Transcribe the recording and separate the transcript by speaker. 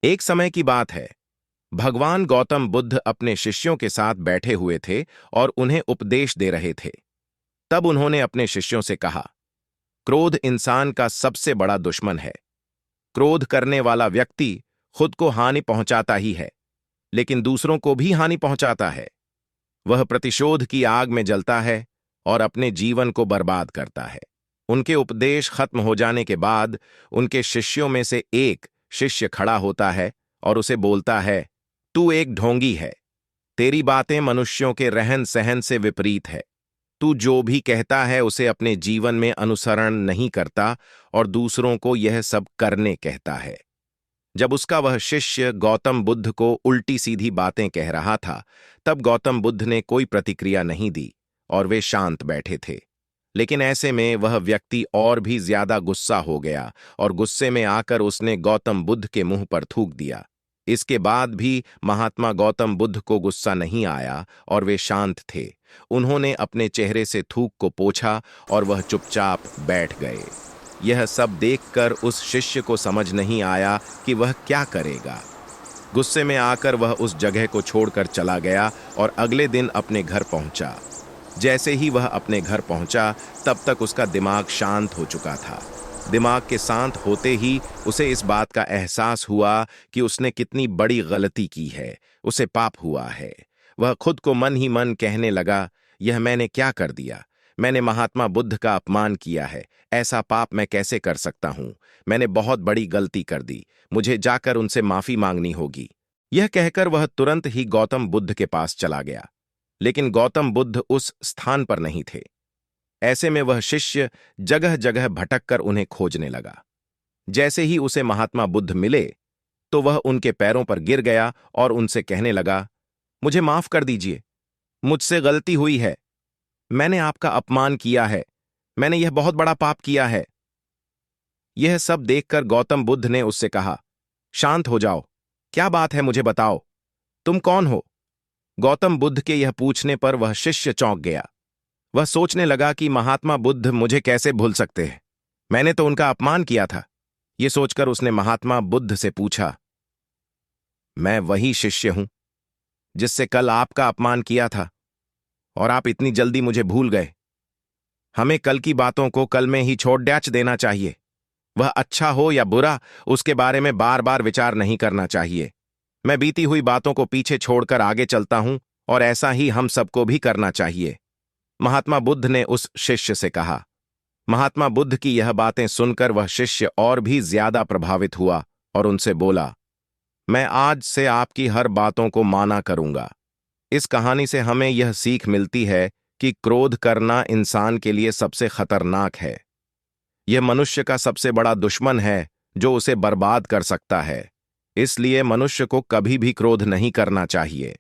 Speaker 1: एक समय की बात है। भगवान गौतम बुद्ध अपने शिष्यों के साथ बैठे हुए थे और उन्हें उपदेश दे रहे थे। तब उन्होंने अपने शिष्यों से कहा, क्रोध इंसान का सबसे बड़ा दुश्मन है। क्रोध करने वाला व्यक्ति खुद को हानि पहुंचाता ही है, लेकिन दूसरों को भी हानि पहुंचाता है। वह प्रतिशोध की आग में जलता है और अपने जीवन को बर्बाद करता है। उनके उपदेश खत्म हो जाने के बाद उनके शिष्यों में से एक शिष्य खड़ा होता है और उसे बोलता है, तू एक ढोंगी है। तेरी बातें मनुष्यों के रहन सहन से विपरीत है। तू जो भी कहता है उसे अपने जीवन में अनुसरण नहीं करता और दूसरों को यह सब करने कहता है। जब उसका वह शिष्य गौतम बुद्ध को उल्टी सीधी बातें कह रहा था, तब गौतम बुद्ध ने कोई प्रतिक्रिया नहीं दी और वे शांत बैठे थे। लेकिन ऐसे में वह व्यक्ति और भी ज्यादा गुस्सा हो गया और गुस्से में आकर उसने गौतम बुद्ध के मुंह पर थूक दिया। इसके बाद भी महात्मा गौतम बुद्ध को गुस्सा नहीं आया और वे शांत थे। उन्होंने अपने चेहरे से थूक को पोंछा और वह चुपचाप बैठ गए। यह सब देखकर उस शिष्य को समझ नहीं आया कि वह क्या करेगा। गुस्से में आकर वह उस जगह को छोड़कर चला गया और अगले दिन अपने घर पहुंचा। जैसे ही वह अपने घर पहुंचा, तब तक उसका दिमाग शांत हो चुका था। दिमाग के शांत होते ही उसे इस बात का एहसास हुआ कि उसने कितनी बड़ी गलती की है, उसे पाप हुआ है। वह खुद को मन ही मन कहने लगा, यह मैंने क्या कर दिया? मैंने महात्मा बुद्ध का अपमान किया है। ऐसा पाप मैं कैसे कर सकता हूं? मैंने बहुत बड़ी गलती कर दी। मुझे जाकर उनसे माफी मांगनी होगी। यह कहकर वह तुरंत ही गौतम बुद्ध के पास चला गया। लेकिन गौतम बुद्ध उस स्थान पर नहीं थे। ऐसे में वह शिष्य जगह जगह भटककर उन्हें खोजने लगा। जैसे ही उसे महात्मा बुद्ध मिले, तो वह उनके पैरों पर गिर गया और उनसे कहने लगा, मुझे माफ कर दीजिए। मुझसे गलती हुई है। मैंने आपका अपमान किया है। मैंने यह बहुत बड़ा पाप किया है। यह सब देखकर गौतम बुद्ध ने उससे कहा, शांत हो जाओ। क्या बात है, मुझे बताओ। तुम कौन हो? गौतम बुद्ध के यह पूछने पर वह शिष्य चौंक गया। वह सोचने लगा कि महात्मा बुद्ध मुझे कैसे भूल सकते हैं? मैंने तो उनका अपमान किया था। यह सोचकर उसने महात्मा बुद्ध से पूछा, मैं वही शिष्य हूं जिससे कल आपका अपमान किया था और आप इतनी जल्दी मुझे भूल गए। हमें कल की बातों को कल में ही छोड़ देना चाहिए। वह अच्छा हो या बुरा, उसके बारे में बार बार विचार नहीं करना चाहिए। मैं बीती हुई बातों को पीछे छोड़कर आगे चलता हूं और ऐसा ही हम सबको भी करना चाहिए, महात्मा बुद्ध ने उस शिष्य से कहा। महात्मा बुद्ध की यह बातें सुनकर वह शिष्य और भी ज्यादा प्रभावित हुआ और उनसे बोला, मैं आज से आपकी हर बातों को माना करूंगा। इस कहानी से हमें यह सीख मिलती है कि क्रोध करना इंसान के लिए सबसे खतरनाक है। यह मनुष्य का सबसे बड़ा दुश्मन है जो उसे बर्बाद कर सकता है। इसलिए मनुष्य को कभी भी क्रोध नहीं करना चाहिए।